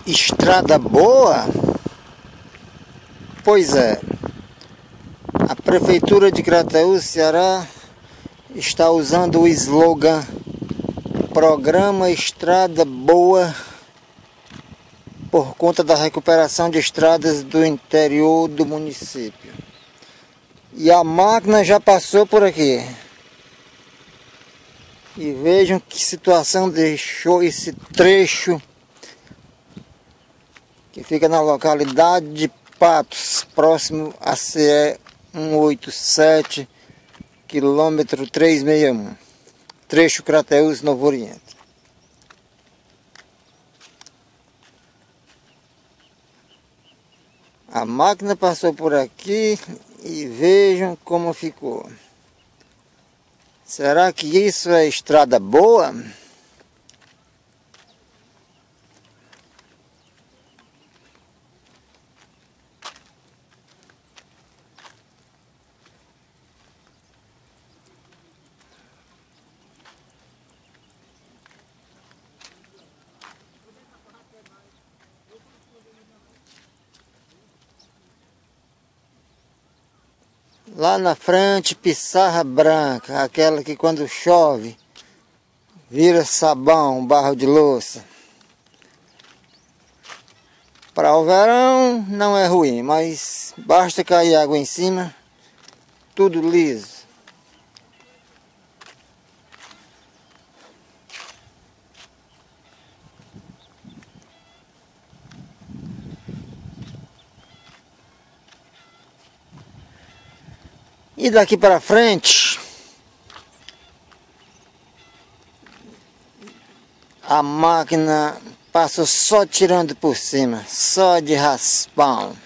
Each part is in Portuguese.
Estrada boa? Pois é, a Prefeitura de Crateús, Ceará, está usando o slogan Programa Estrada Boa por conta da recuperação de estradas do interior do município. E a máquina já passou por aqui. E vejam que situação deixou esse trecho que fica na localidade de Patos, próximo a CE 187, quilômetro 361, trecho Crateús, Novo Oriente. A máquina passou por aqui e vejam como ficou. Será que isso é estrada boa? Lá na frente, pissarra branca, aquela que quando chove vira sabão, barro de louça. Para o verão não é ruim, mas basta cair água em cima, tudo liso. E daqui para frente, a máquina passa só tirando por cima, só de raspão.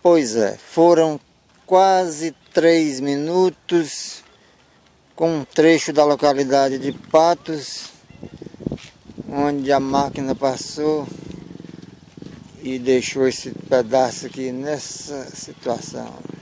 Pois é, foram quase 3 minutos com um trecho da localidade de Patos, onde a máquina passou e deixou esse pedaço aqui nessa situação.